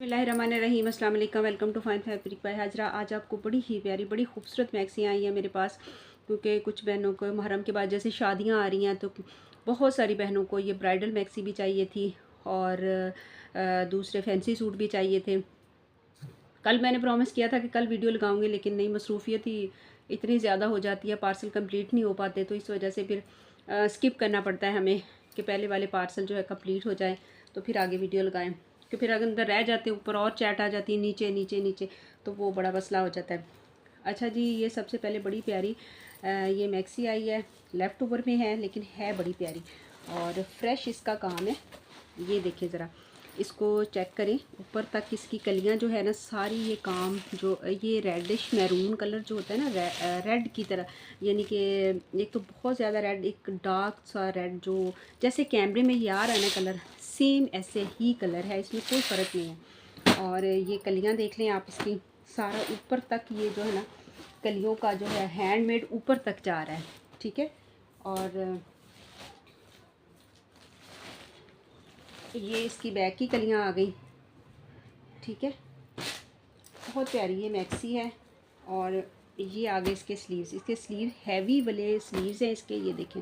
बिस्मिल्लाहिर्रहमानिर्रहीम, अस्सलाम वालेकुम। Welcome to fine fabric by Hajra. आज आपको बड़ी ही प्यारी बड़ी खूबसूरत मैक्सियाँ आई हैं मेरे पास, क्योंकि कुछ बहनों को मुहर्रम के बाद जैसे शादियां आ रही हैं तो बहुत सारी बहनों को ये ब्राइडल मैक्सी भी चाहिए थी और दूसरे फैंसी सूट भी चाहिए थे। कल मैंने प्रॉमिस किया था कि कल वीडियो लगाऊंगी, लेकिन नहीं, मसरूफियत ही इतनी ज़्यादा हो जाती है, पार्सल कंप्लीट नहीं हो पाते, तो इस वजह से फिर स्किप करना पड़ता है हमें कि पहले वाले पार्सल जो है कंप्लीट हो जाए तो फिर आगे वीडियो लगाएं, कि फिर अगर अंदर रह जाते ऊपर और चैट आ जाती है नीचे नीचे नीचे, तो वो बड़ा मसला हो जाता है। अच्छा जी, ये सबसे पहले बड़ी प्यारी ये मैक्सी आई है, लेफ़्ट ओवर में है लेकिन है बड़ी प्यारी और फ्रेश इसका काम है। ये देखिए ज़रा, इसको चेक करें, ऊपर तक इसकी कलियां जो है ना सारी, ये काम जो ये रेडिश मैरून कलर जो होता है ना, रेड की तरह, यानी कि एक तो बहुत ज़्यादा रेड, एक डार्क सा रेड जो जैसे कैमरे में ये आ रहा है ना कलर, सेम ऐसे ही कलर है, इसमें कोई फ़र्क नहीं है। और ये कलियां देख लें आप इसकी, सारा ऊपर तक ये जो है ना कलियों का जो है हैंडमेड ऊपर तक जा रहा है, ठीक है। और ये इसकी बैक की कलियां आ गई, ठीक है। बहुत प्यारी ये मैक्सी है। और ये आगे इसके स्लीव्स, इसके स्लीव हैवी वाले स्लीव्स हैं इसके, ये देखें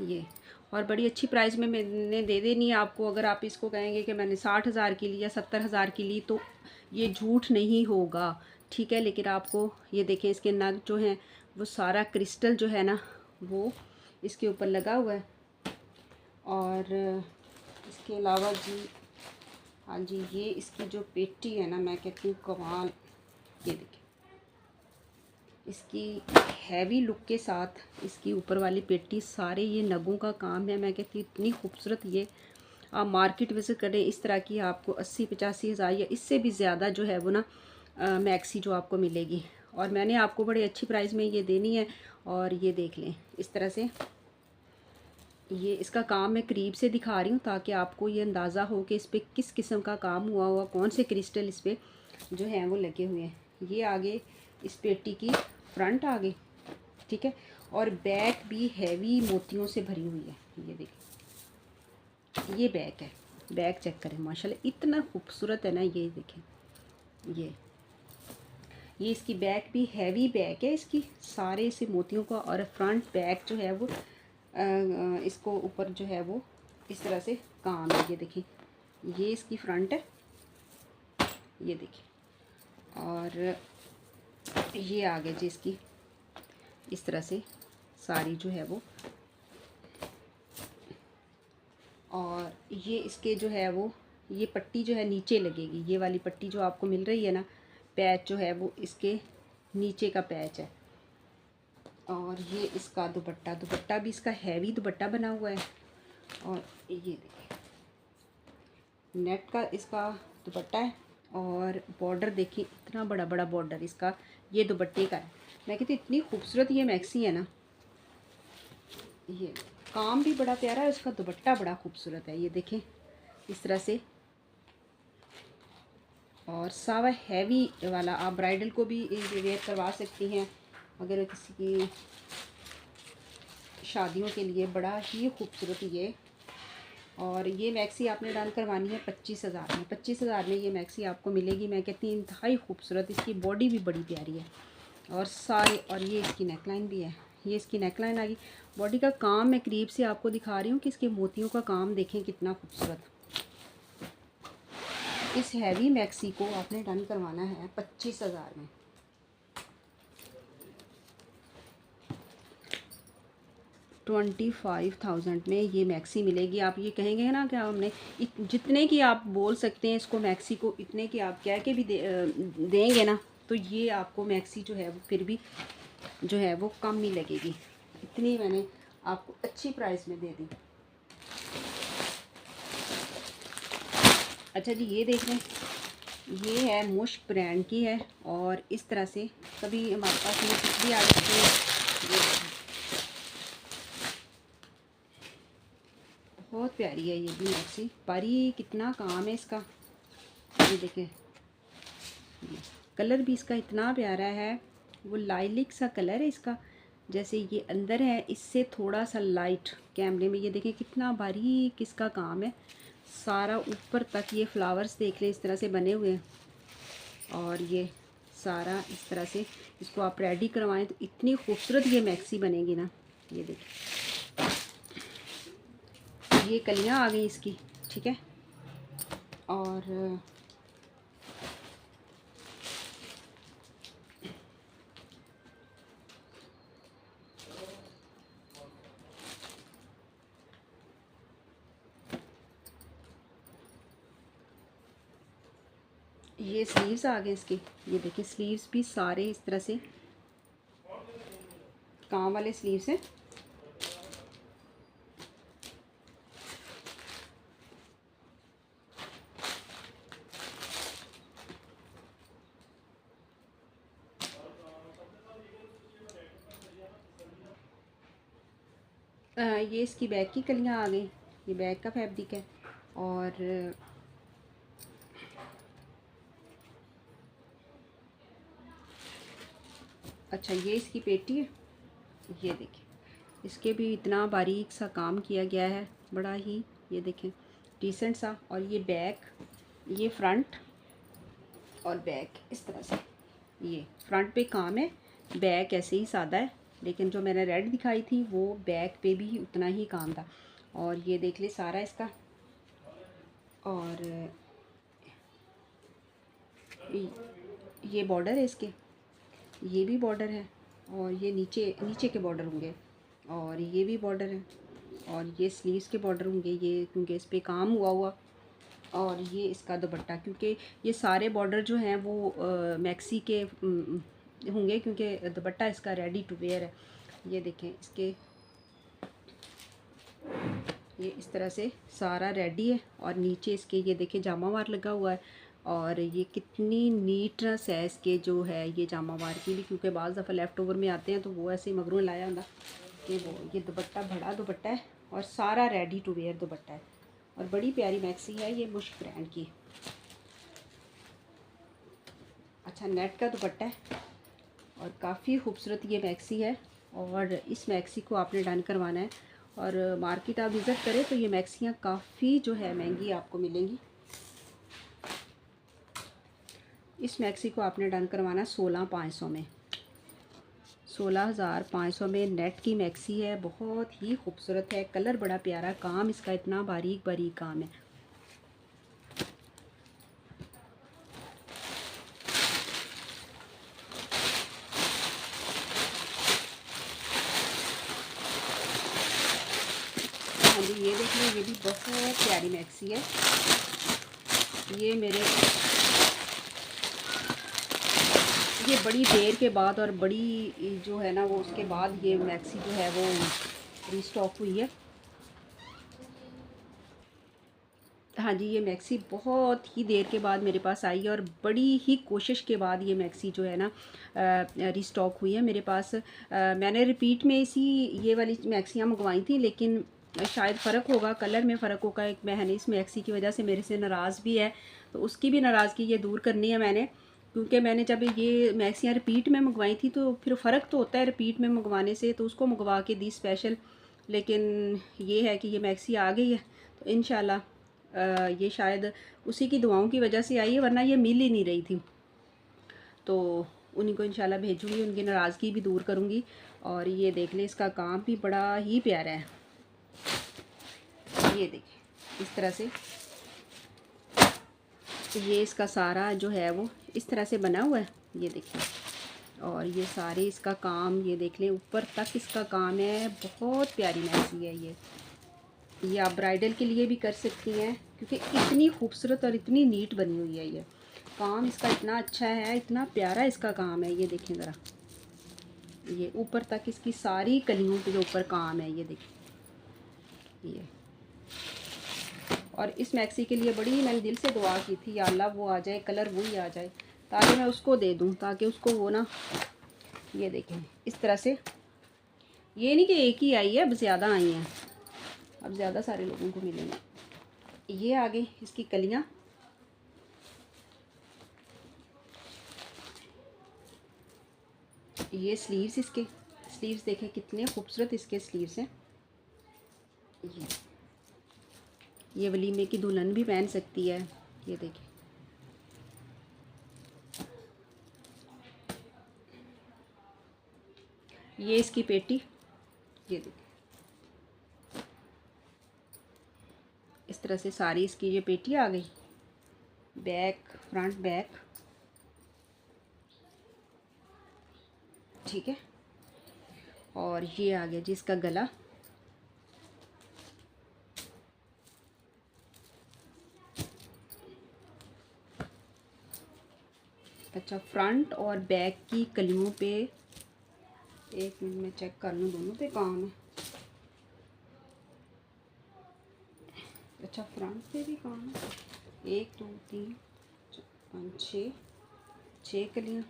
ये। और बड़ी अच्छी प्राइस में मैंने दे देनी है आपको। अगर आप इसको कहेंगे कि मैंने 60,000 की ली या 70,000 की ली, तो ये झूठ नहीं होगा, ठीक है। लेकिन आपको ये देखें, इसके नग जो हैं वो सारा क्रिस्टल जो है ना वो इसके ऊपर लगा हुआ है। और इसके अलावा जी, हाँ जी, ये इसकी जो पेटी है ना, मैं कहती हूँ कमाल। ये देखिए, इसकी हैवी लुक के साथ इसकी ऊपर वाली पेटी, सारे ये नगों का काम है। मैं कहती हूँ इतनी खूबसूरत, ये आप मार्केट विजिट करें, इस तरह की आपको 80-85 हज़ार या इससे भी ज़्यादा जो है वो ना मैक्सी जो आपको मिलेगी। और मैंने आपको बड़े अच्छी प्राइस में ये देनी है। और ये देख लें इस तरह से, ये इसका काम मैं करीब से दिखा रही हूँ ताकि आपको ये अंदाज़ा हो कि इस पर किस किस्म का काम हुआ हुआ, कौन से क्रिस्टल इस पर जो हैं वो लगे हुए हैं। ये आगे इस पेटी की फ्रंट आ गई, ठीक है। और बैक भी हैवी मोतियों से भरी हुई है। ये देखिए, ये बैक है, बैक चेक करें, माशाल्लाह इतना खूबसूरत है ना। ये देखें, ये इसकी बैक भी हैवी बैक है इसकी, सारे से मोतियों का। और फ्रंट बैक जो है वो इसको ऊपर जो है वो इस तरह से काम है। ये देखिए, ये इसकी फ्रंट है, ये देखिए। और ये आगे जी इसकी इस तरह से सारी जो है वो, और ये इसके जो है वो ये पट्टी जो है नीचे लगेगी, ये वाली पट्टी जो आपको मिल रही है ना, पैच जो है वो इसके नीचे का पैच है। और ये इसका दुपट्टा, दुपट्टा भी इसका हैवी दुपट्टा बना हुआ है। और ये देखिए, नेट का इसका दुपट्टा है। और बॉर्डर देखिए, इतना बड़ा बड़ा बॉर्डर इसका ये दुपट्टे का है। मैं कहती इतनी खूबसूरत ये मैक्सी है ना, ये काम भी बड़ा प्यारा है, उसका दुपट्टा बड़ा खूबसूरत है, ये देखें इस तरह से। और सावा हैवी वाला, आप ब्राइडल को भी वेयर करवा सकती हैं अगर किसी की शादियों के लिए, बड़ा ही खूबसूरत ये। और ये मैक्सी आपने डन करवानी है 25,000 में। 25,000 में ये मैक्सी आपको मिलेगी। मैं कहती हूँ इंतहाई खूबसूरत, इसकी बॉडी भी बड़ी प्यारी है और सारे, और ये इसकी नेकलाइन भी है, ये इसकी नेकलाइन आ गई। बॉडी का काम मैं करीब से आपको दिखा रही हूँ कि इसके मोतियों का काम देखें कितना खूबसूरत। इस हैवी मैक्सी को आपने डन करवाना है 25,000 में। 25,000 में ये मैक्सी मिलेगी। आप ये कहेंगे ना कि हमने जितने की आप बोल सकते हैं इसको मैक्सी को, इतने की आप कह के भी देंगे ना, तो ये आपको मैक्सी जो है वो फिर भी जो है वो कम ही लगेगी। इतनी मैंने आपको अच्छी प्राइस में दे दी। अच्छा जी, ये देख लें, ये है मुश्क ब्रांड की है। और इस तरह से कभी हमारे पास ये कुछ भी आ जाती है, बहुत प्यारी है ये भी मैक्सी, बारीक कितना काम है इसका। ये देखें, कलर भी इसका इतना प्यारा है, वो लाइलिक सा कलर है इसका, जैसे ये अंदर है इससे थोड़ा सा लाइट कैमरे में। ये देखें कितना बारीक इसका काम है, सारा ऊपर तक ये फ्लावर्स देख लें इस तरह से बने हुए हैं। और ये सारा इस तरह से इसको आप रेडी करवाएं तो इतनी खूबसूरत ये मैक्सी बनेगी ना। ये देखिए, ये कलियां आ गई इसकी, ठीक है। और ये स्लीव्स आ गए इसके। ये देखिए, स्लीव्स भी सारे इस तरह से काम वाले स्लीव्स हैं। ये इसकी बैक की कलियां आ गई। ये बैक का फैब्रिक है। और अच्छा, ये इसकी पेटी है। ये देखिए, इसके भी इतना बारीक सा काम किया गया है, बड़ा ही, ये देखें, डिसेंट सा। और ये बैक, ये फ्रंट और बैक इस तरह से। ये फ्रंट पे काम है, बैक ऐसे ही सादा है, लेकिन जो मैंने रेड दिखाई थी वो बैक पे भी उतना ही काम था। और ये देख ले सारा इसका। और ये बॉर्डर है इसके, ये भी बॉर्डर है। और ये नीचे नीचे के बॉर्डर होंगे। और ये भी बॉर्डर है। और ये स्लीव्स के बॉर्डर होंगे ये, क्योंकि इस पर काम हुआ हुआ। और ये इसका दुपट्टा, क्योंकि ये सारे बॉर्डर जो हैं वो मैक्सी के होंगे, क्योंकि दुपट्टा इसका रेडी टू वेयर है। ये देखें इसके, ये इस तरह से सारा रेडी है। और नीचे इसके ये देखें जामावार लगा हुआ है। और ये कितनी नीटनेस है इसके जो है ये जामावार की भी, क्योंकि बाज़ दफ़ा लेफ़्ट ओवर में आते हैं तो वो ऐसे ही मगरू लाया होता कि वो। ये दुपट्टा बड़ा दुपट्टा है और सारा रेडी टू वेयर दुपट्टा है। और बड़ी प्यारी मैक्सी है ये, मुश्क ब्रांड की। अच्छा, नेट का दुपट्टा है और काफ़ी खूबसूरत ये मैक्सी है। और इस मैक्सी को आपने डन करवाना है। और मार्केट आप विज़िट करें तो ये मैक्सियाँ काफ़ी जो है महंगी आपको मिलेंगी। इस मैक्सी को आपने डन करवाना 16,500 में, 16,500 में नेट की मैक्सी है। बहुत ही खूबसूरत है, कलर बड़ा प्यारा, काम इसका इतना बारीक बारीक काम है। हाँ जी, ये देख लो, ये भी बहुत प्यारी मैक्सी है। ये मेरे, ये बड़ी देर के बाद और बड़ी जो है ना वो उसके बाद ये मैक्सी जो है वो रीस्टॉक हुई है। हाँ जी, ये मैक्सी बहुत ही देर के बाद मेरे पास आई है और बड़ी ही कोशिश के बाद ये मैक्सी जो है ना रीस्टॉक हुई है मेरे पास। मैंने रिपीट में इसी ये वाली मैक्सियाँ मंगवाई थी, लेकिन शायद फ़र्क होगा, कलर में फ़र्क होगा। एक बहन इस मैक्सी की वजह से मेरे से नाराज़ भी है, तो उसकी भी नाराज़गी ये दूर करनी है मैंने। क्योंकि मैंने जब ये मैक्सियाँ रिपीट में मंगवाई थी तो फिर फ़र्क तो होता है रिपीट में मंगवाने से, तो उसको मंगवा के दी स्पेशल। लेकिन ये है कि ये मैक्सी आ गई है तो इंशाल्लाह ये शायद उसी की दुआओं की वजह से आई है, वरना ये मिल ही नहीं रही थी। तो उन्हीं को इंशाल्लाह भेजूँगी, उनकी नाराज़गी भी दूर करूँगी। और ये देख लें, इसका काम भी बड़ा ही प्यारा है। ये देखिए इस तरह से, ये इसका सारा जो है वो इस तरह से बना हुआ है। ये देखिए, और ये सारे इसका काम ये देख लें, ऊपर तक इसका काम है। बहुत प्यारी मैक्सी है ये आप ब्राइडल के लिए भी कर सकती हैं, क्योंकि इतनी खूबसूरत और इतनी नीट बनी हुई है। ये काम इसका इतना अच्छा है, इतना प्यारा इसका काम है। ये देखें ज़रा, ये ऊपर तक इसकी सारी कलियों के ऊपर काम है। ये देखिए ये। और इस मैक्सी के लिए बड़ी मैंने दिल से दुआ की थी, या अल्लाह वो आ जाए, कलर वही आ जाए, ताकि मैं उसको दे दूँ, ताकि उसको वो ना। ये देखें इस तरह से, ये नहीं कि एक ही आई है, अब ज़्यादा आई हैं, अब ज़्यादा सारे लोगों को मिलेंगे। ये आ गई इसकी कलियाँ। ये स्लीव्स, इसके स्लीव्स देखें कितने खूबसूरत इसके स्लीव्स हैं। ये वलीमे की दुल्हन भी पहन सकती है। ये देखिए, ये इसकी पेटी, ये देखिए इस तरह से सारी इसकी ये पेटी आ गई, बैक फ्रंट बैक, ठीक है। और ये आ गया जी इसका गला, अच्छा फ्रंट और बैक की कलियों पे, एक मिनट में चेक कर लूँ दोनों पे काम है। अच्छा फ्रंट पे भी काम है, 1 2 3 4 5 6 कलियाँ,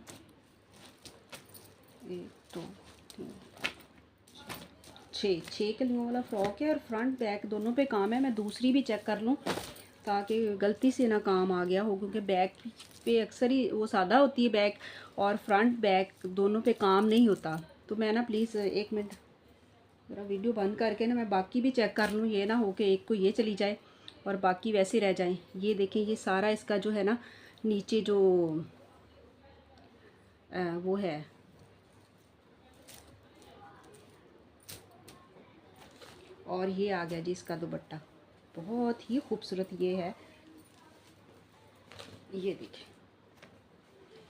1 2 3 6 कलियों वाला फ्रॉक है और फ्रंट बैक दोनों पे काम है। मैं दूसरी भी चेक कर लूँ ताकि गलती से ना काम आ गया हो, क्योंकि बैक पे अक्सर ही वो सादा होती है बैक, और फ्रंट बैक दोनों पे काम नहीं होता। तो मैं ना प्लीज़ 1 मिनट ज़रा वीडियो बंद करके ना मैं बाकी भी चेक कर लूँ, ये ना हो कि एक को ये चली जाए और बाकी वैसे रह जाएं। ये देखें, ये सारा इसका जो है ना नीचे जो वो है, और ये आ गया जी इसका दुपट्टा, बहुत ही खूबसूरत ये है। ये देखिए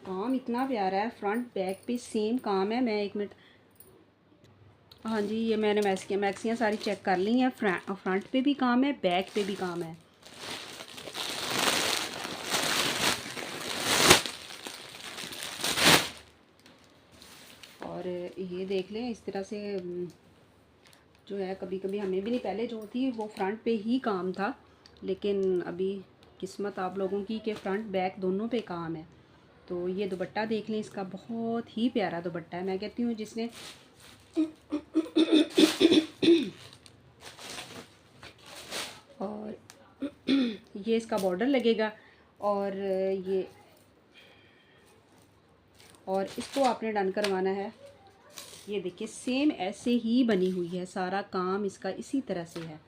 काम इतना प्यारा है, फ्रंट बैक पे सेम काम है। मैं 1 मिनट, हाँ जी ये मैंने मैक्सियाँ सारी चेक कर ली हैं, फ्रंट पे भी काम है, बैक पे भी काम है। और ये देख लें इस तरह से जो है, कभी कभी हमें भी नहीं, पहले जो थी वो फ्रंट पे ही काम था, लेकिन अभी किस्मत आप लोगों की कि फ्रंट बैक दोनों पे काम है। तो ये दुपट्टा देख लें, इसका बहुत ही प्यारा दुपट्टा है। मैं कहती हूँ जिसने और ये इसका बॉर्डर लगेगा, और ये, और इसको आपने डन करवाना है। ये देखिए सेम ऐसे ही बनी हुई है, सारा काम इसका इसी तरह से है।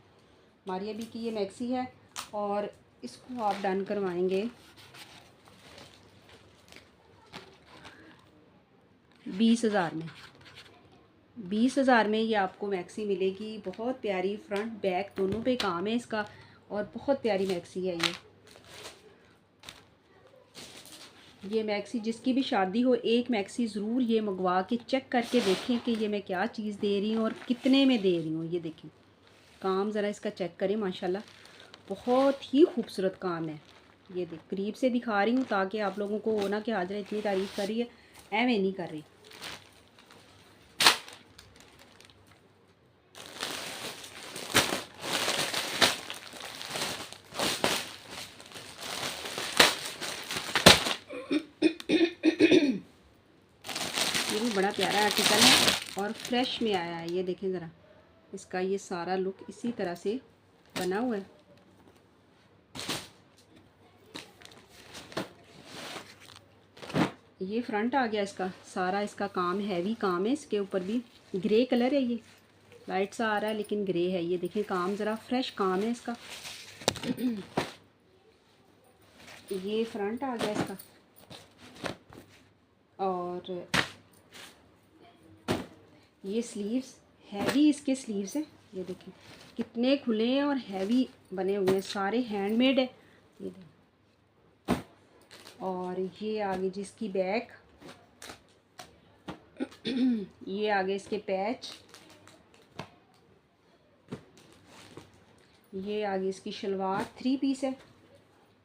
मारिया बी की ये मैक्सी है और इसको आप डन करवाएंगे 20,000 में। 20,000 में ये आपको मैक्सी मिलेगी, बहुत प्यारी, फ्रंट बैक दोनों पे काम है इसका, और बहुत प्यारी मैक्सी है ये मैक्सी जिसकी भी शादी हो, एक मैक्सी ज़रूर ये मंगवा के चेक करके देखें कि ये मैं क्या चीज़ दे रही हूँ और कितने में दे रही हूँ। ये देखें काम ज़रा इसका चेक करें, माशाल्लाह बहुत ही खूबसूरत काम है। ये देख करीब से दिखा रही हूँ ताकि आप लोगों को हो ना कि हाजरा इतनी तारीफ़ कर रही है, एवं नहीं कर रही। ये भी बड़ा प्यारा आर्टिकल है और फ्रेश में आया है। ये देखें ज़रा, इसका ये सारा लुक इसी तरह से बना हुआ है। ये फ्रंट आ गया इसका, सारा इसका काम हैवी काम है, इसके ऊपर भी ग्रे कलर है, ये लाइट सा आ रहा है लेकिन ग्रे है। ये देखें काम ज़रा फ्रेश काम है इसका। ये फ्रंट आ गया इसका, और ये स्लीव्स हैवी, इसके स्लीव्स हैं। ये देखें कितने खुले हैं और हैवी बने हुए हैं, सारे हैंडमेड है। ये देखें, और ये आगे जिसकी बैक, ये आगे इसके पैच, ये आगे इसकी शलवार 3 पीस है,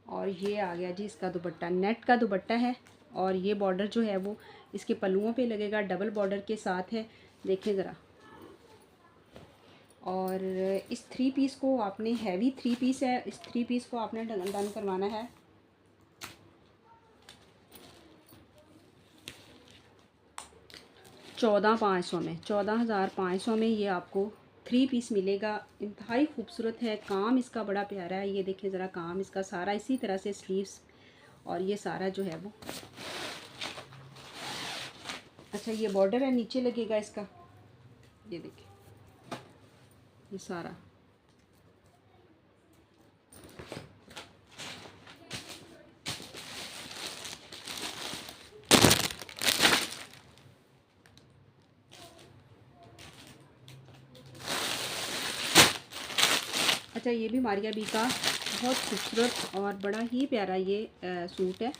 और ये आ गया जी इसका दुपट्टा, नेट का दुपट्टा है। और ये बॉर्डर जो है वो इसके पल्लुओं पे लगेगा, डबल बॉर्डर के साथ है, देखें ज़रा। और इस 3 पीस को आपने, हैवी 3 पीस है, इस 3 पीस को आपने डन करवाना है 14,500 में। 14,500 में ये आपको 3 पीस मिलेगा। इंतहाई खूबसूरत है, काम इसका बड़ा प्यारा है। ये देखें ज़रा काम इसका सारा इसी तरह से, स्लीव्स और ये सारा जो है वो, अच्छा ये बॉर्डर है नीचे लगेगा इसका। ये देखिए ये सारा, अच्छा, ये भी मारिया बी का बहुत खूबसूरत और बड़ा ही प्यारा ये सूट है।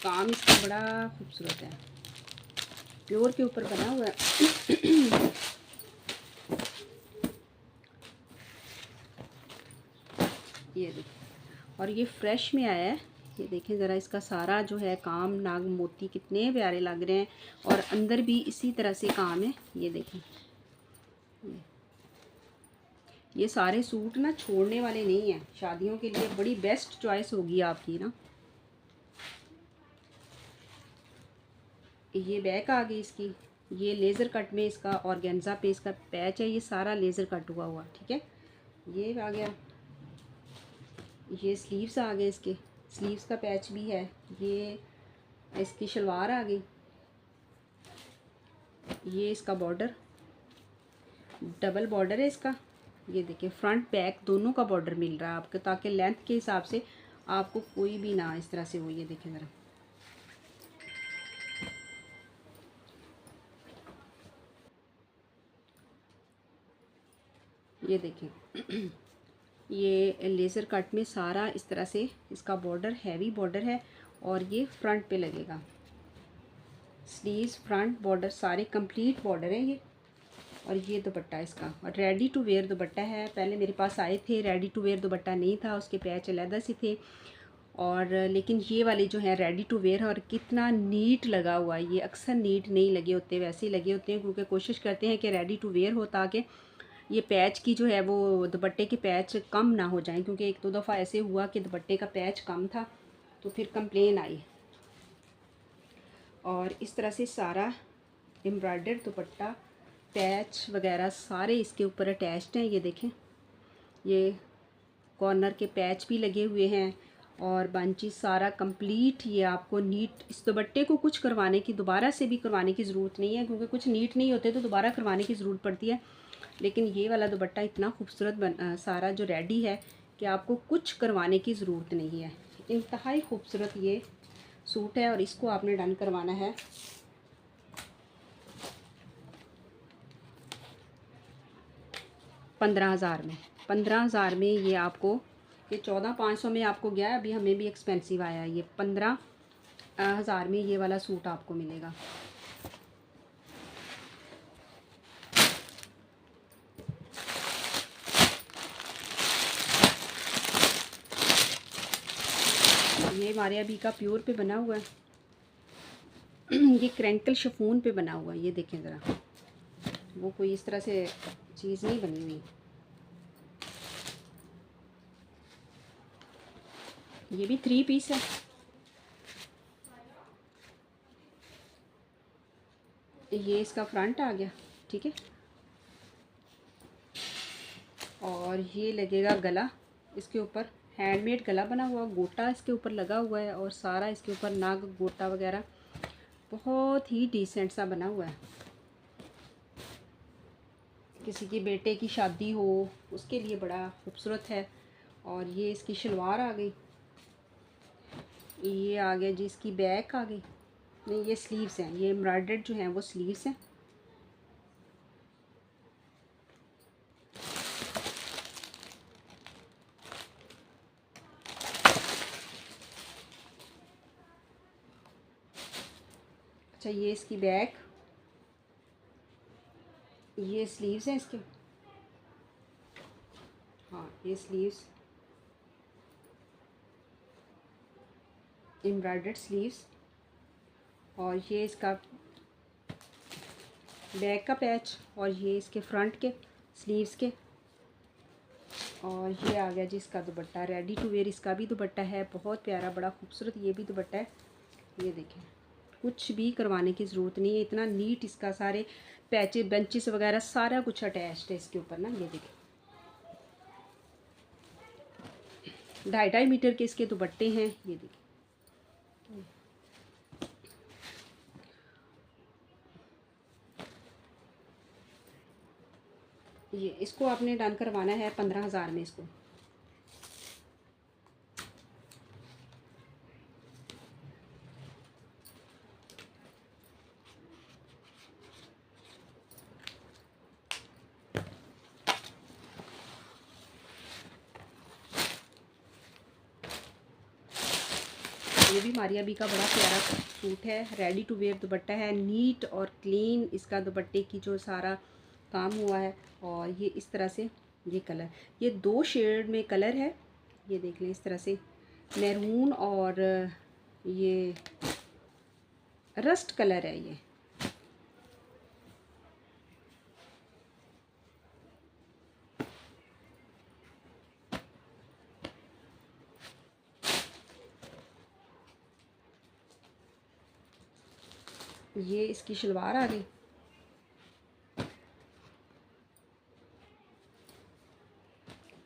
काम इसका बड़ा खूबसूरत है, प्योर के ऊपर बना हुआ है। ये देखिए, और ये फ्रेश में आया है। ये देखें ज़रा, इसका सारा जो है काम, नाग मोती कितने प्यारे लग रहे हैं, और अंदर भी इसी तरह से काम है। ये देखें, ये सारे सूट ना छोड़ने वाले नहीं हैं, शादियों के लिए बड़ी बेस्ट चॉइस होगी आपकी ना। ये बैक आ गई इसकी, ये लेज़र कट में इसका ऑर्गेन्जा पे इसका पैच है, ये सारा लेज़र कट हुआ हुआ, ठीक है। ये आ गया, ये स्लीव्स आ गए इसके, स्लीव्स का पैच भी है। ये इसकी शलवार आ गई, ये इसका बॉर्डर, डबल बॉर्डर है इसका। ये देखिए, फ्रंट बैक दोनों का बॉर्डर मिल रहा है आपको, ताकि लेंथ के हिसाब से आपको कोई भी ना इस तरह से हो। ये देखें ज़रा, ये देखें। ये लेज़र कट में सारा इस तरह से इसका बॉर्डर, हैवी बॉर्डर है, और ये फ्रंट पे लगेगा। स्लीव्स, फ्रंट, बॉर्डर सारे कंप्लीट बॉर्डर है ये। और ये दुपट्टा इसका, और रेडी टू वेयर दुपट्टा है। पहले मेरे पास आए थे, रेडी टू वेयर दुपट्टा नहीं था, उसके पैच अलहदा से थे। और लेकिन ये वाले जो है रेडी टू वेयर, और कितना नीट लगा हुआ है। ये अक्सर नीट नहीं लगे होते, वैसे ही लगे होते हैं, क्योंकि कोशिश करते हैं कि रेडी टू वेयर हो, ताकि ये पैच की जो है वो दुपट्टे के पैच कम ना हो जाएं। क्योंकि एक दो दफ़ा ऐसे हुआ कि दुपट्टे का पैच कम था, तो फिर कंप्लेन आई। और इस तरह से सारा एम्ब्रॉयडर्ड दुपट्टा, पैच वगैरह सारे इसके ऊपर अटैच्ड हैं। ये देखें, ये कॉर्नर के पैच भी लगे हुए हैं, और बंची सारा कंप्लीट। ये आपको नीट, इस दुपट्टे को कुछ करवाने की, दोबारा से भी करवाने की ज़रूरत नहीं है, क्योंकि कुछ नीट नहीं होते तो दोबारा करवाने की ज़रूरत पड़ती है। लेकिन ये वाला दुपट्टा इतना खूबसूरत सारा जो रेडी है कि आपको कुछ करवाने की ज़रूरत नहीं है। इंतहाई खूबसूरत ये सूट है, और इसको आपने डन करवाना है 15,000 में। 15,000 में ये आपको, ये 14,500 में आपको गया, अभी हमें भी एक्सपेंसिव आया है। ये 15,000 में ये वाला सूट आपको मिलेगा। ये मारिया बी का प्योर पे बना हुआ है। ये क्रैंकल शिफॉन पे बना हुआ है। ये देखें ज़रा, वो कोई इस तरह से चीज़ नहीं बनी हुई। ये भी 3 पीस है। ये इसका फ्रंट आ गया, ठीक है। और ये लगेगा गला, इसके ऊपर हैंडमेड गला बना हुआ, गोटा इसके ऊपर लगा हुआ है, और सारा इसके ऊपर नाग गोटा वगैरह बहुत ही डिसेंट सा बना हुआ है। किसी के बेटे की शादी हो उसके लिए बड़ा खूबसूरत है। और ये इसकी शलवार आ गई, ये आ गया जी इसकी बैक आ गई। नहीं, ये स्लीव्स हैं, ये एम्ब्रॉयडर्ड जो हैं वो स्लीव्स हैं। अच्छा, ये इसकी बैक, ये स्लीव्स हैं इसके। हाँ, ये स्लीव्स, एम्ब्रॉयडर्ड स्लीव्स। और ये इसका बैक का पैच, और ये इसके फ्रंट के स्लीव्स के। और ये आ गया जी इसका दुपट्टा, रेडी टू वेयर इसका भी दुपट्टा है, बहुत प्यारा, बड़ा खूबसूरत ये भी दुपट्टा है। ये देखें, कुछ भी करवाने की ज़रूरत नहीं है, इतना नीट इसका, सारे पैचे बेंचेस वगैरह सारा कुछ अटैच्ड है इसके ऊपर ना। ये देखें, 2.5 मीटर के इसके दुपट्टे हैं। ये देखें, ये इसको आपने डन करवाना है 15,000 में इसको। ये भी मारिया बी का बड़ा प्यारा सूट है, रेडी टू वेयर दुपट्टा है, नीट और क्लीन इसका दुपट्टे की जो सारा काम हुआ है। और ये इस तरह से ये कलर, ये 2 शेड में कलर है, ये देख लें इस तरह से मैरून और ये रस्ट कलर है। ये इसकी शलवार आ गई,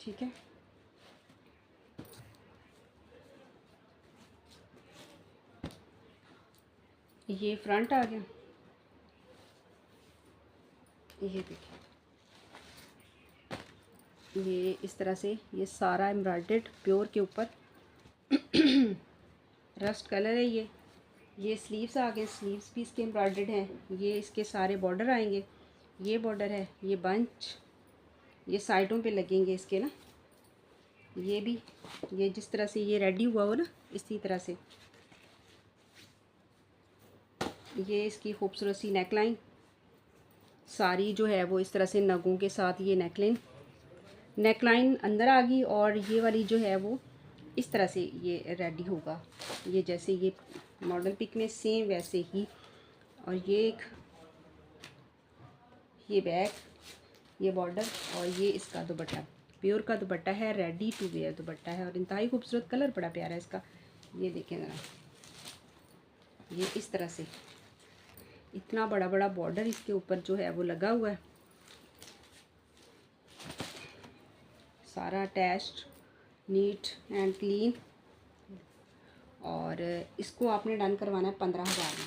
ठीक है। ये फ्रंट आ गया, ये देखिए ये इस तरह से ये सारा एम्ब्रॉयडर्ड प्योर के ऊपर रस्ट कलर है। ये स्लीव्स आ गए, स्लीव्स भी इसके एम्ब्रॉयडर्ड हैं। ये इसके सारे बॉर्डर आएंगे, ये बॉर्डर है, ये बंच, ये साइडों पे लगेंगे इसके ना। ये भी ये जिस तरह से ये रेडी हुआ हो ना, इसी तरह से ये इसकी खूबसूरत सी नेकलाइन, सारी जो है वो इस तरह से नगों के साथ ये नेकलाइन अंदर आ गई। और ये वाली जो है वो इस तरह से ये रेडी होगा, ये जैसे ये मॉडल पिक में सेम वैसे ही। और ये बैक, ये बॉर्डर और ये इसका दुपट्टा, प्योर का दुपट्टा है, रेडी टू वेयर दुपट्टा है और इंतहाई खूबसूरत कलर बड़ा प्यारा है इसका। ये देखें ज़रा, ये इस तरह से इतना बड़ा बड़ा बॉर्डर इसके ऊपर जो है वो लगा हुआ है, सारा अटैच्ड, नीट एंड क्लीन। और इसको आपने डन करवाना है 15,000 में।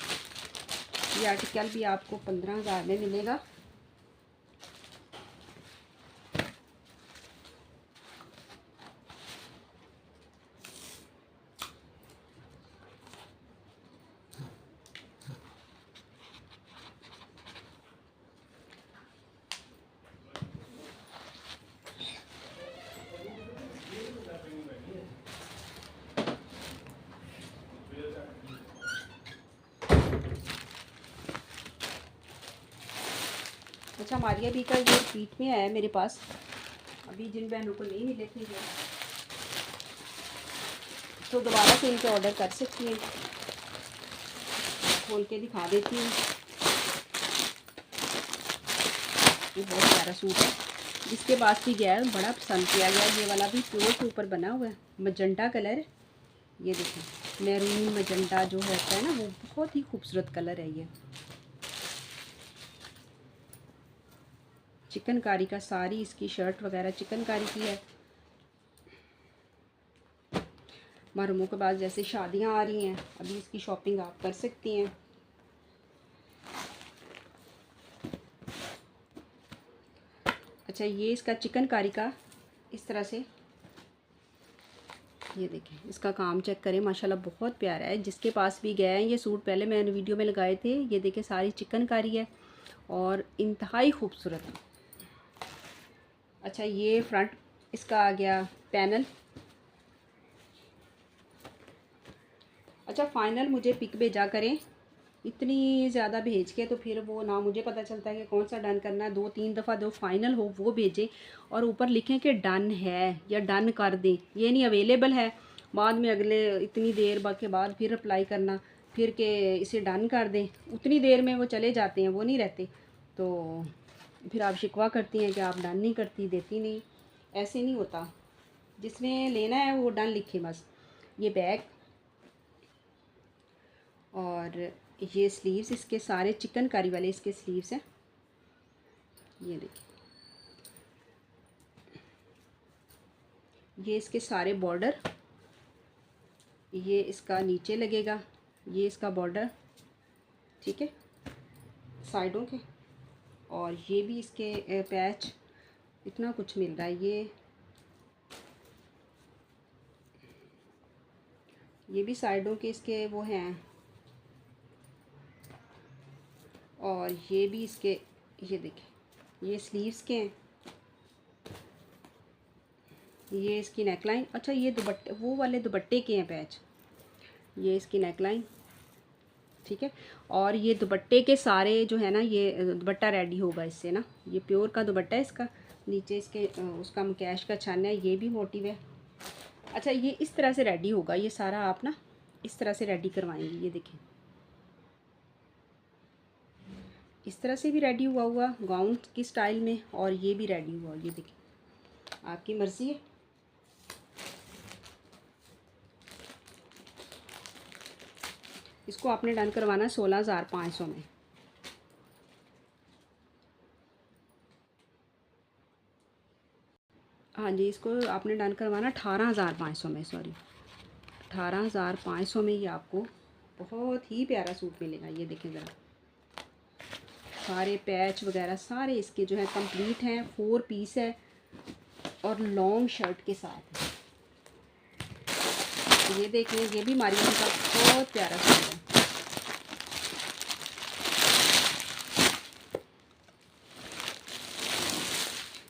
ये आर्टिकल भी आपको 15,000 में मिलेगा। अच्छा, मारिया बी का ये रिपीट में आया मेरे पास, अभी जिन बहनों को नहीं मिले थे ये तो दोबारा से इनके ऑर्डर कर सकती हैं। खोल के दिखा देती हूँ, ये बहुत प्यारा सूट है, जिसके पास भी गया है बड़ा पसंद किया गया। ये वाला भी प्योर के ऊपर बना हुआ है, मजंटा कलर, ये देखिए मैरून मजंटा जो होता है ना, वो बहुत ही खूबसूरत कलर है। ये चिकनकारी का, सारी इसकी शर्ट वगैरह चिकनकारी की है। महरमों के बाद जैसे शादियां आ रही हैं, अभी इसकी शॉपिंग आप कर सकती हैं। अच्छा, ये इसका चिकनकारी का इस तरह से, ये देखें इसका काम चेक करें, माशाल्लाह बहुत प्यारा है। जिसके पास भी गया है ये सूट, पहले मैंने वीडियो में लगाए थे, ये देखें सारी चिकनकारी है और इंतहाई खूबसूरत। अच्छा, ये फ्रंट इसका आ गया पैनल। अच्छा, फाइनल मुझे पिक भेजा करें, इतनी ज़्यादा भेज के तो फिर वो ना मुझे पता चलता है कि कौन सा डन करना है। 2-3 दफ़ा जो फाइनल हो वो भेजें और ऊपर लिखें कि डन है या डन कर दें, ये नहीं अवेलेबल है बाद में अगले इतनी देर के बाद फिर अप्लाई करना, फिर के इसे डन कर दें, उतनी देर में वो चले जाते हैं, वो नहीं रहते। तो फिर आप शिकवा करती हैं कि आप डन नहीं करती, देती नहीं, ऐसे नहीं होता। जिसने लेना है वो डन लिखे बस। ये बैग और ये स्लीव्स, इसके सारे चिकनकारी वाले इसके स्लीव्स हैं, ये देखिए ये इसके सारे बॉर्डर, ये इसका नीचे लगेगा, ये इसका बॉर्डर, ठीक है, साइडों के। और ये भी इसके पैच, इतना कुछ मिल रहा है। ये भी साइडों के इसके वो हैं। और ये भी इसके, ये देखिए ये स्लीव्स के हैं, ये इसकी नेकलाइन। अच्छा, ये दुपट्टे, वो वाले दुपट्टे के हैं पैच, ये इसकी नेकलाइन, ठीक है। और ये दुपट्टे के सारे जो है ना, ये दुपट्टा रेडी होगा इससे ना, ये प्योर का दुपट्टा है इसका। नीचे इसके उसका कैश का छान है, ये भी मोटिव है। अच्छा, ये इस तरह से रेडी होगा, ये सारा आप ना इस तरह से रेडी करवाएंगे। ये देखें, इस तरह से भी रेडी हुआ हुआ गाउन की स्टाइल में, और ये भी रेडी हुआ, ये देखें, आपकी मर्ज़ी है। इसको आपने डन करवाना 16,500 में। हाँ जी, इसको आपने डन करवाना 18,500 में, सॉरी 18,500 में ये आपको बहुत ही प्यारा सूट मिलेगा। ये देखें ज़रा, सारे पैच वगैरह सारे इसके जो है कंप्लीट हैं, 4 पीस है और लॉन्ग शर्ट के साथ है। ये देखिए, ये भी मारियम का बहुत प्यारा सूट है।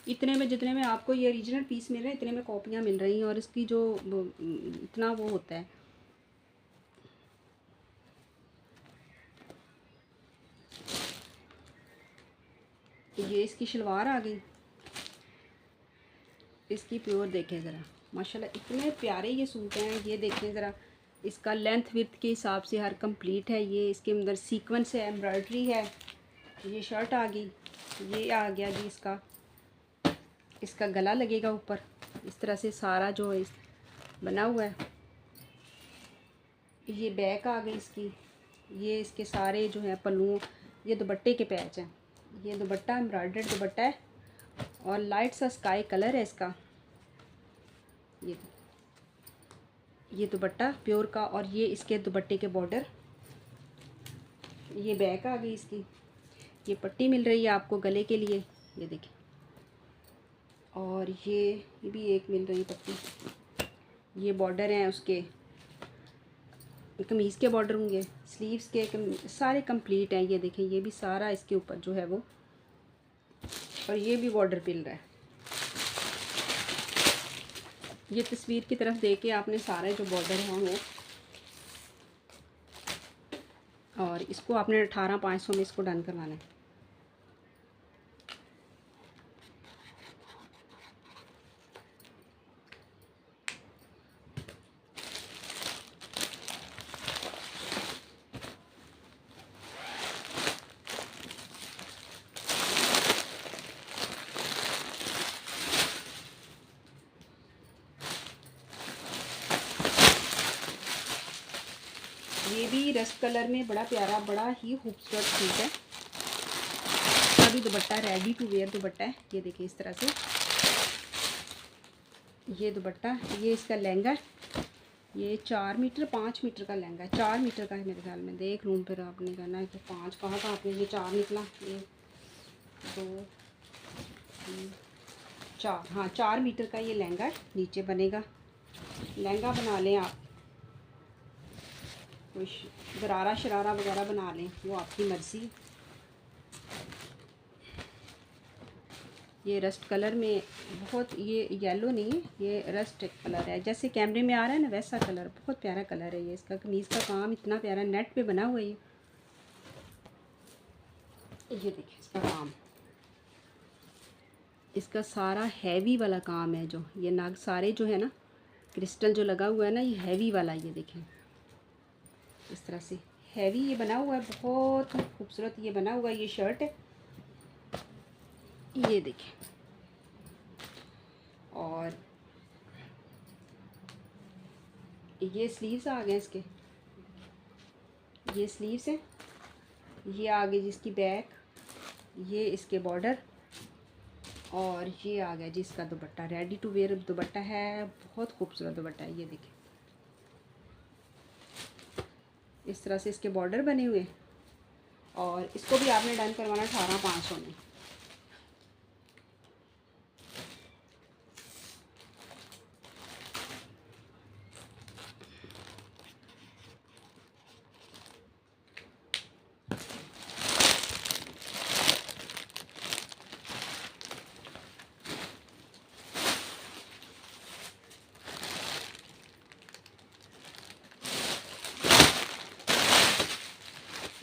इतने में, जितने में आपको ये ओरिजिनल पीस मिल रहे हैं, इतने में कॉपियाँ मिल रही हैं, और इसकी जो इतना वो होता है। ये इसकी शलवार आ गई, इसकी प्योर देखें ज़रा, माशाल्लाह इतने प्यारे ये सूट हैं। ये देखें ज़रा, इसका लेंथ विड्थ के हिसाब से हर कंप्लीट है। ये इसके अंदर सीक्वेंस है, एम्ब्रॉयडरी है। ये शर्ट आ गई, ये आ गया जी इसका गला लगेगा ऊपर, इस तरह से सारा जो इस बना हुआ है। ये बैक आ गई इसकी, ये इसके सारे जो है पल्लू, ये दुपट्टे के पैच हैं। ये दुपट्टा एम्ब्रॉयडर्ड दुपट्टा है और लाइट सा स्काई कलर है इसका। ये दुपट्टा प्योर का, और ये इसके दुपट्टे के बॉर्डर। ये बैक आ गई इसकी, ये पट्टी मिल रही है आपको गले के लिए, ये देखिए। और ये भी एक मिल रही पट्टी। ये बॉर्डर हैं उसके, कमीज़ के बॉर्डर होंगे, स्लीव्स के सारे कंप्लीट हैं। ये देखें, ये भी सारा इसके ऊपर जो है वो, और ये भी बॉर्डर मिल रहा है। ये तस्वीर की तरफ देख के आपने सारे जो बॉर्डर हैं वो, और इसको आपने 18,500 में इसको डन करवाना है। ये भी रस्ट कलर में बड़ा प्यारा, बड़ा ही खूबसूरत सूट है। अभी dupatta ready to wear dupatta है। ये देखिए इस तरह से ये दुपट्टा, ये इसका लहंगा है। ये 4 मीटर 5 मीटर का लहंगा है, 4 मीटर का है मेरे ख्याल में। देख लूँ फिर आपने कहना है कि 5 कहाँ का आपने, ये 4 निकला। 1 2 3 4, हाँ 4 मीटर का ये लहंगा है। नीचे बनेगा, लहंगा बना लें आप, कोई गरारा शरारा वगैरह बना लें, वो आपकी मर्ज़ी। ये रस्ट कलर में बहुत, ये येलो नहीं है, ये रस्ट कलर है, जैसे कैमरे में आ रहा है ना वैसा कलर, बहुत प्यारा कलर है ये। इसका कमीज़ का काम इतना प्यारा नेट पे बना हुआ है। ये देखिए इसका काम, इसका सारा हैवी वाला काम है। जो ये नाग सारे जो है ना, क्रिस्टल जो लगा हुआ है ना, ये हैवी वाला। ये देखें इस तरह से हैवी ये बना हुआ है, बहुत खूबसूरत ये बना हुआ है। ये शर्ट है, ये देखें। और ये स्लीव्स आ गए इसके, ये स्लीव्स है। ये आ गई जिसकी बैक, ये इसके बॉर्डर, और ये आ गया जिसका dupatta. Ready to wear dupatta है, बहुत खूबसूरत दुपट्टा है। ये देखिए इस तरह से इसके बॉर्डर बने हुए, और इसको भी आपने डन करवाना 18,500 में।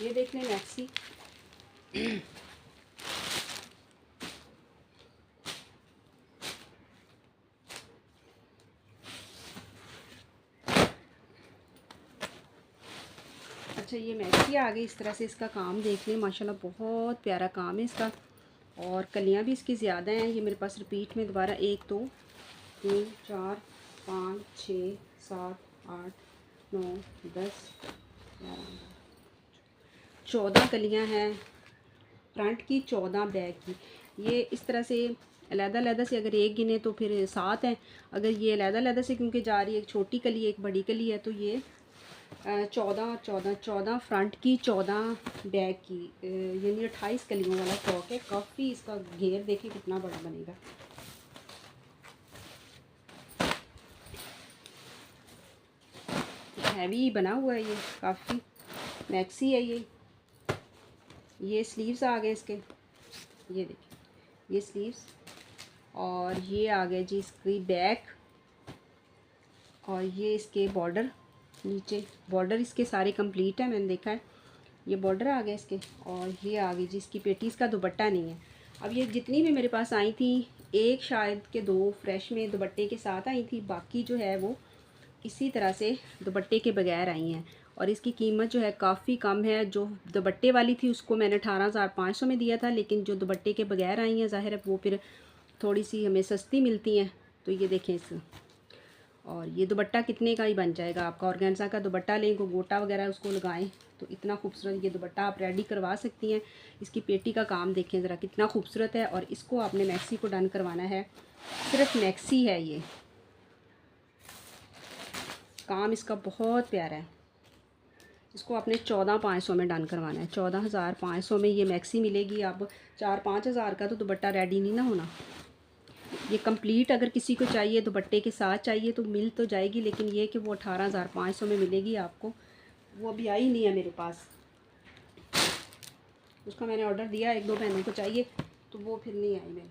ये देख लें मैक्सी। अच्छा ये मैक्सी आ गई। इस तरह से इसका काम देख लें, माशाल्लाह बहुत प्यारा काम है इसका, और कलियां भी इसकी ज़्यादा हैं। ये मेरे पास रिपीट में दोबारा 1 2 3 4 5 6 7 8 9 10 11 14 कलियां हैं फ्रंट की, 14 बैक की। ये इस तरह से अलग-अलग से अगर एक गिने तो फिर 7 हैं। अगर ये अलग-अलग से क्योंकि जा रही है, एक छोटी कली एक बड़ी कली है, तो ये 14 फ्रंट की, 14 बैक की, यानी 28 कलियों वाला फ्रॉक है। काफ़ी इसका घेर देखिए कितना बड़ा बनेगा। हैवी बना हुआ है ये, काफ़ी मैक्सी है ये। स्लीव्स आ गए इसके, ये देखिए ये स्लीव्स, और ये आ गए जी इसकी बैक, और ये इसके बॉर्डर, नीचे बॉर्डर इसके सारे कंप्लीट है, मैंने देखा है। ये बॉर्डर आ गए इसके, और ये आ गई जी इसकी पेटी। इसका दुपट्टा नहीं है। अब ये जितनी भी मेरे पास आई थी, एक शायद के 2 फ्रेश में दुपट्टे के साथ आई थी, बाकी जो है वो इसी तरह से दुपट्टे के बगैर आई हैं। और इसकी कीमत जो है काफ़ी कम है। जो दुपट्टे वाली थी उसको मैंने 18,500 में दिया था, लेकिन जो दुपट्टे के बगैर आई हैं ज़ाहिर है वो फिर थोड़ी सी हमें सस्ती मिलती हैं। तो ये देखें इस, और ये दुपट्टा कितने का ही बन जाएगा आपका। ऑर्गेन्जा का दुपट्टा लें, को गोटा वगैरह उसको लगाएं तो इतना खूबसूरत ये दुपट्टा आप रेडी करवा सकती हैं। इसकी पेटी का काम देखें ज़रा कितना खूबसूरत है, और इसको आपने मैक्सी को डन करवाना है। सिर्फ मैक्सी है ये, काम इसका बहुत प्यारा है। इसको आपने 14,500 में डन करवाना है। 14,500 में ये मैक्सी मिलेगी। अब 4-5 हज़ार का तो दुपट्टा रेडी नहीं ना होना। ये कंप्लीट अगर किसी को चाहिए, दुपट्टे के साथ चाहिए, तो मिल तो जाएगी, लेकिन ये कि वो 18,500 में मिलेगी आपको, वो अभी आई नहीं है मेरे पास। उसका मैंने ऑर्डर दिया, 1-2 बहनों को चाहिए, तो वो फिर नहीं आई मेरे।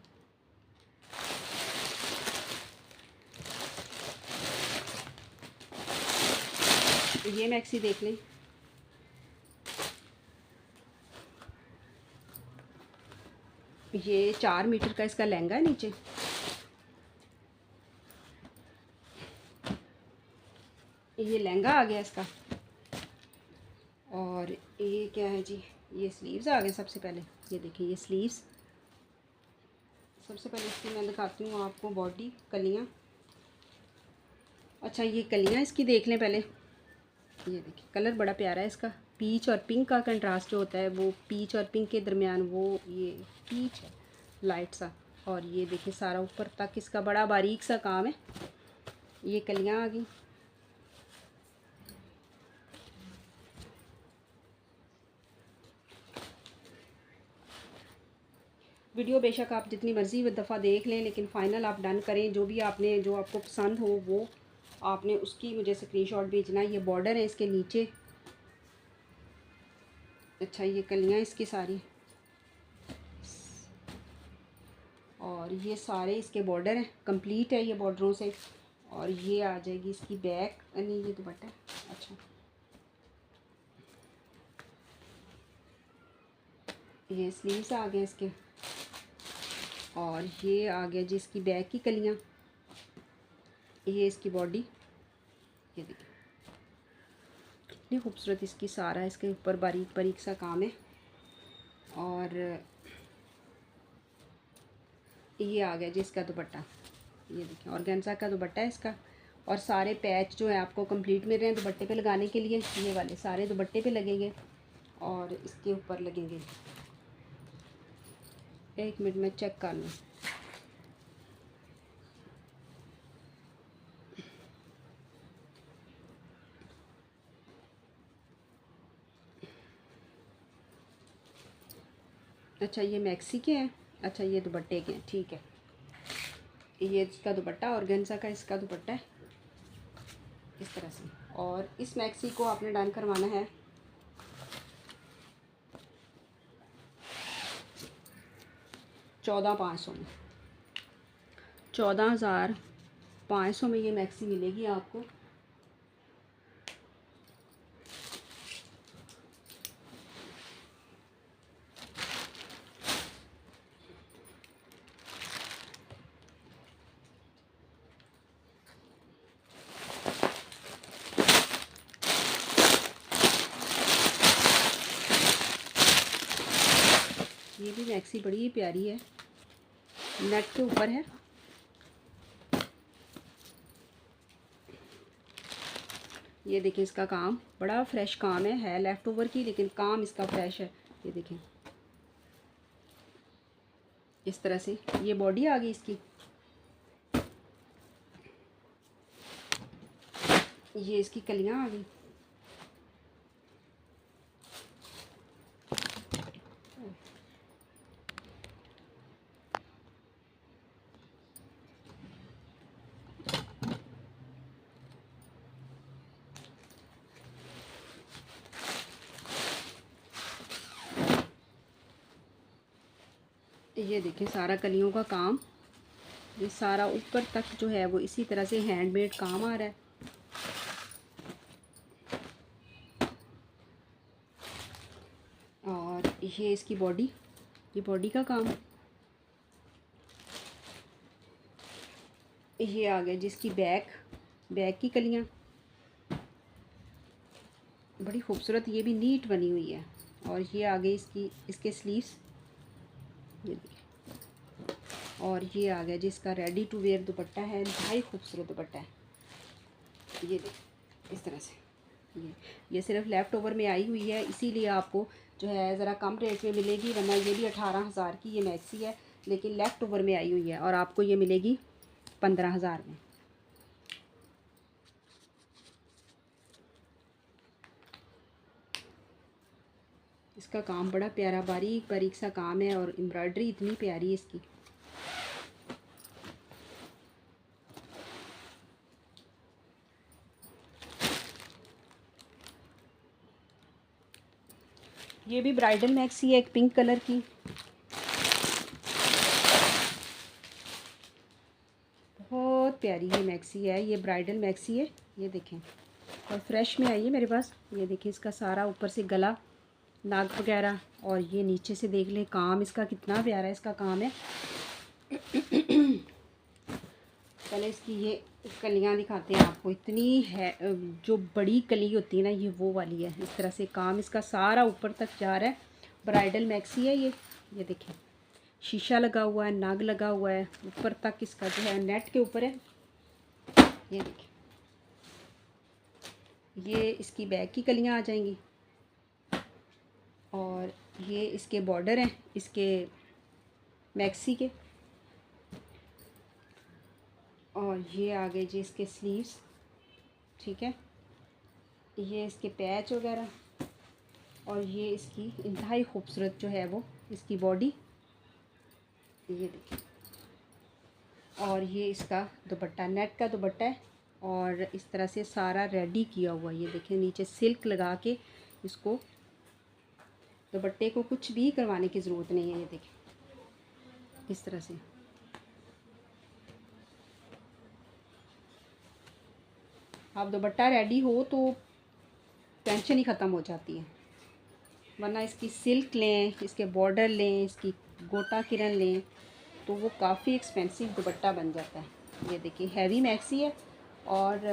तो ये मैक्सी देख लें, ये 4 मीटर का इसका लहंगा है नीचे। ये लहंगा आ गया इसका, और ये क्या है जी, ये स्लीव्स आ गए। सबसे पहले ये देखिए ये स्लीव्स। सबसे पहले इसकी मैं दिखाती हूँ आपको बॉडी, कलियाँ। अच्छा ये कलियाँ इसकी देख लें पहले। ये देखिए कलर बड़ा प्यारा है इसका, पीच और पिंक का कंट्रास्ट जो होता है, वो पीच और पिंक के दरमियान वो ये पीच है लाइट सा। और ये देखिए सारा ऊपर तक इसका बड़ा बारीक सा काम है। ये कलियाँ आ गई। वीडियो बेशक आप जितनी मर्ज़ी दफ़ा देख लें, लेकिन फ़ाइनल आप डन करें। जो भी आपने, जो आपको पसंद हो वो आपने उसकी मुझे स्क्रीनशॉट भेजना। ये बॉर्डर है इसके नीचे। अच्छा ये कलियाँ इसकी सारी, और ये सारे इसके बॉर्डर हैं, कंप्लीट है ये बॉर्डरों से। और ये आ जाएगी इसकी बैक, नहीं ये दुपट्टा। अच्छा ये स्लीव्स आ गए इसके, और ये आ गया जी इसकी बैक की कलियाँ। ये इसकी बॉडी, ये देखिए कितनी खूबसूरत इसकी, सारा इसके ऊपर बारीक बारीक सा काम है। और ये आ गया जी इसका दुपट्टा। ये देखिए ऑर्गेन्जा का दुपट्टा है इसका, और सारे पैच जो है आपको कंप्लीट मिल रहे हैं दुपट्टे पे लगाने के लिए। ये वाले सारे दुपट्टे पे लगेंगे, और इसके ऊपर लगेंगे। 1 मिनट में चेक कर लूँ। अच्छा ये मैक्सी के हैं, अच्छा ये दुपट्टे के हैं, ठीक है। ये इसका दुपट्टा ऑर्गेन्जा का इसका दुपट्टा है इस तरह से। और इस मैक्सी को आपने डन करवाना है 14,500 में। 14,500 में ये मैक्सी मिलेगी आपको। ये भी मैक्सी बड़ी ही प्यारी है, नेट के ऊपर है। ये देखिए इसका काम बड़ा फ्रेश काम है लेफ़्ट ओवर की, लेकिन काम इसका फ्रेश है। ये देखें इस तरह से ये बॉडी आ गई इसकी। ये इसकी कलियां आ गई। ये देखिए सारा कलियों का काम, ये सारा ऊपर तक जो है वो इसी तरह से हैंडमेड काम आ रहा है। और ये इसकी बॉडी, ये बॉडी का काम। ये आ गया जिसकी बैक की कलियां, बड़ी खूबसूरत, ये भी नीट बनी हुई है। और ये आ गई इसके स्लीव्स, ये देखिए। और ये आ गया जिसका रेडी टू वेयर दुपट्टा है, बहुत खूबसूरत दुपट्टा है। ये देखिए इस तरह से, ये सिर्फ लेफ़्ट ओवर में आई हुई है, इसीलिए आपको जो है ज़रा कम रेट में मिलेगी, वरना ये भी 18,000 की ये मैक्सी है, लेकिन लेफ़्ट ओवर में आई हुई है और आपको ये मिलेगी 15,000 में। इसका काम बड़ा प्यारा बारीक बारीक सा काम है और एम्ब्रॉयडरी इतनी प्यारी है इसकी। ये भी ब्राइडल मैक्सी है, एक पिंक कलर की। बहुत प्यारी ये मैक्सी है, ये ब्राइडल मैक्सी है। ये देखें और फ्रेश में आई है मेरे पास। ये देखें इसका सारा ऊपर से गला, नाक वगैरह, और ये नीचे से देख लें काम इसका कितना प्यारा है, इसका काम है। पहले इसकी ये कलियां दिखाते हैं आपको, इतनी है जो बड़ी कली होती है ना, ये वो वाली है। इस तरह से काम इसका सारा ऊपर तक जा रहा है। ब्राइडल मैक्सी है ये देखें, शीशा लगा हुआ है, नाग लगा हुआ है, ऊपर तक इसका जो है नेट के ऊपर है। ये देखें, ये इसकी बैक की कलियां आ जाएंगी। और ये इसके बॉर्डर हैं इसके मैक्सी के। और ये आ गए जी इसके स्लीव्स, ठीक है। ये इसके पैच वगैरह, और ये इसकी इंतहाई खूबसूरत जो है वो इसकी बॉडी, ये देखिए। और ये इसका दुपट्टा, नेट का दुपट्टा है, और इस तरह से सारा रेडी किया हुआ। ये देखिए नीचे सिल्क लगा के इसको, दुपट्टे को कुछ भी करवाने की ज़रूरत नहीं है। ये देखिए इस तरह से। आप दुपट्टा रेडी हो तो टेंशन ही ख़त्म हो जाती है, वरना इसकी सिल्क लें, इसके बॉर्डर लें, इसकी गोटा किरण लें तो वो काफ़ी एक्सपेंसिव दुपट्टा बन जाता है। ये देखिए हैवी मैक्सी है, और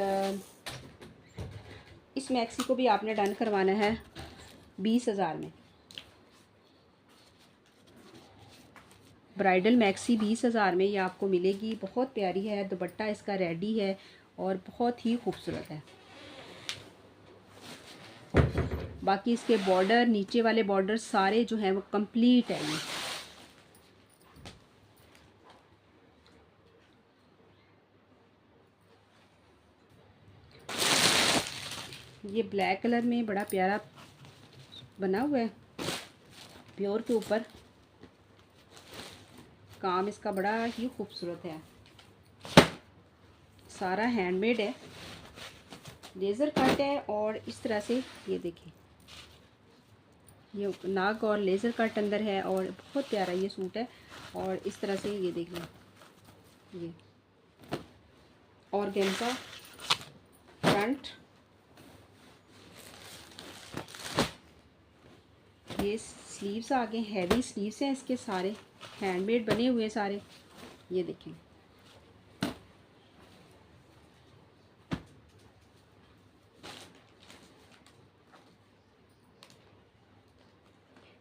इस मैक्सी को भी आपने डन करवाना है 20,000 में। ब्राइडल मैक्सी 20,000 में ये आपको मिलेगी। बहुत प्यारी है, दुपट्टा इसका रेडी है और बहुत ही खूबसूरत है। बाकी इसके बॉर्डर, नीचे वाले बॉर्डर सारे जो हैं वो कंप्लीट है। ये ब्लैक कलर में बड़ा प्यारा बना हुआ है, प्योर के ऊपर काम इसका बड़ा ही खूबसूरत है। सारा हैंडमेड है, लेज़र कट है, और इस तरह से ये देखिए ये नाक और लेज़र कट अंदर है, और बहुत प्यारा ये सूट है। और इस तरह से ये देख लें, ये ऑर्गेन्जा फ्रंट, ये स्लीव्स आगे हैवी स्लीव्स हैं इसके, सारे हैंडमेड बने हुए सारे। ये देखें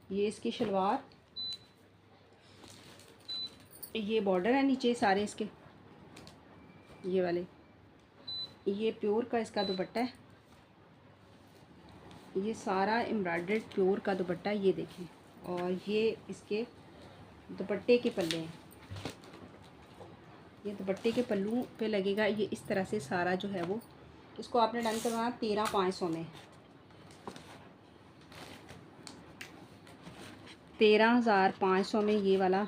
ये इसकी शलवार, ये बॉर्डर है नीचे सारे इसके, ये वाले, ये प्योर का इसका दुपट्टा है, ये सारा एम्ब्रॉयडर्ड प्योर का दुपट्टा है, ये देखें। और ये इसके दुपट्टे के पल्ले हैं, ये दुपट्टे के पल्लू पे लगेगा। ये इस तरह से सारा जो है वो, इसको आपने डन करवाना 13,500 में, 13,500 में ये वाला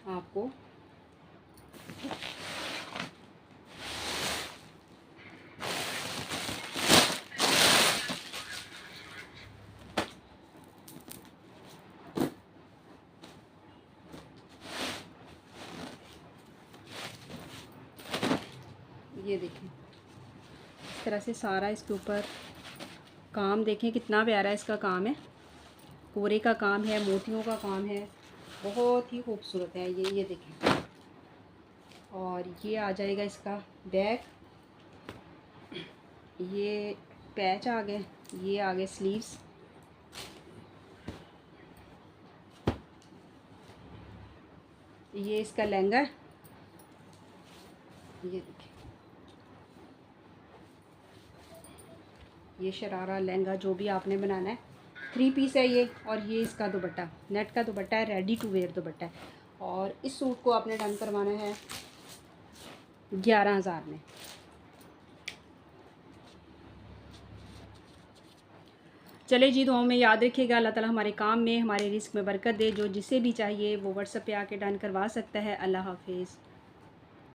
आपको ये देखें इस तरह से सारा इसके ऊपर काम देखें कितना प्यारा इसका काम है, कोरे का काम है, मोतियों का काम है, बहुत ही खूबसूरत है ये देखें। और ये आ जाएगा इसका बैक, ये पैच आ गए, ये आ गए स्लीव्स, ये इसका लहंगा, ये देखिए ये शरारा लहंगा जो भी आपने बनाना है, 3 पीस है ये। और ये इसका दुपट्टा, नेट का दुपट्टा है, रेडी टू वेयर दुपट्टा है। और इस सूट को आपने डन करवाना है 11,000 में। चले जी, दुआओं में याद रखिएगा। अल्लाह ताला हमारे काम में, हमारे रिस्क में बरकत दे। जो जिसे भी चाहिए वो व्हाट्सएप पे आके डन करवा सकता है। अल्लाह हाफिज़।